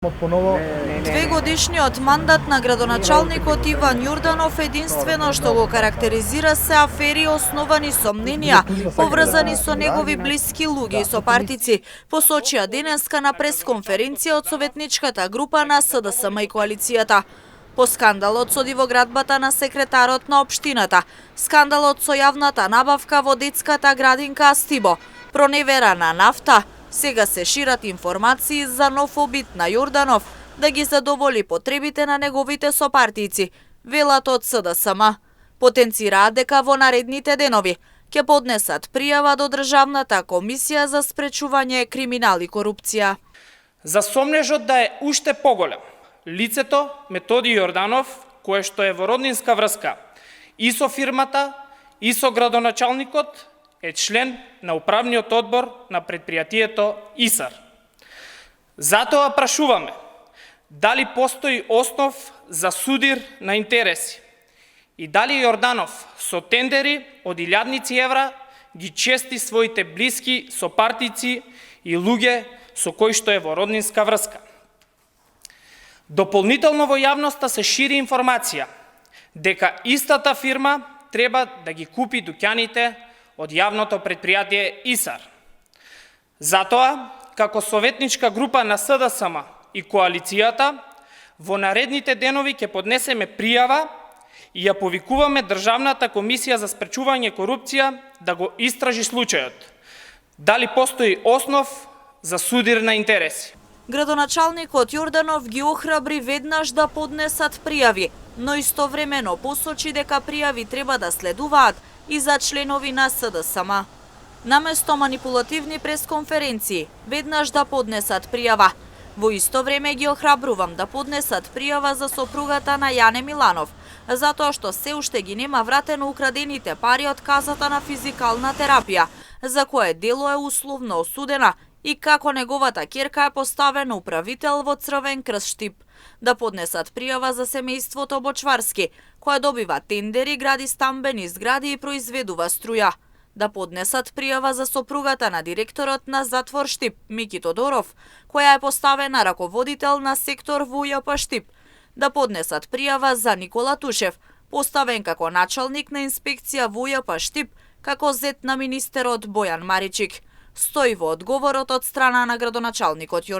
Двегодишниот мандат на градоначалникот Иван Јорданов единствено што го карактеризира се афери основани со мненија, поврзани со негови блиски луѓе и сопартици, посочија денеска на пресконференција од советничката група на СДСМ и коалицијата. По скандалот со дивоградбата на секретарот на општината, скандалот со јавната набавка во детската градинка Астибо, проневера на нафта, сега се шират информации за нов обид на Јорданов да ги задоволи потребите на неговите сопартици, велат од СДСМ. Потенцираат дека во наредните денови ќе поднесат пријава до Државната комисија за спречување криминал и корупција. За сомнежот да е уште поголем, лицето Методи Јорданов, кое што е во роднинска врска и со фирмата, и со градоначалникот, е член на управниот одбор на предпријатието ИСАР. Затоа прашуваме, дали постои основ за судир на интереси и дали Јорданов со тендери од илјадници евра ги чести своите блиски сопартици и луѓе со кои што е во роднинска врска. Дополнително во јавноста се шири информација дека истата фирма треба да ги купи дуќаните од јавното предпријатие ИСАР. Затоа, како советничка група на СДСМ и коалицијата, во наредните денови ќе поднесеме пријава и ја повикуваме Државната комисија за спречување корупција да го истражи случајот. Дали постои основ за судир на интереси. Градоначалникот Јорданов ги охрабри веднаш да поднесат пријави, но истовремено посочи дека пријави треба да следуваат и за членови на СДСМ. Наместо манипулативни пресконференции, веднаш да поднесат пријава. Во исто време ги охрабрувам да поднесат пријава за сопругата на Јане Миланов, затоа што се уште ги нема вратено украдените пари од касата на физикална терапија, за кое дело е условно осудена и како неговата ќерка е поставена управител во Црвен крст Штип. Да поднесат пријава за семејството Бочварски, која добива тендери, гради стамбени згради и произведува струја. Да поднесат пријава за сопругата на директорот на затвор Штип, Мики Тодоров, која е поставена раководител на сектор во ЈП Штип. Да поднесат пријава за Никола Тушев, поставен како началник на инспекција во ЈП Штип, како зет на министерот Бојан Маричик. Стои во одговорот од страна на градоначалникот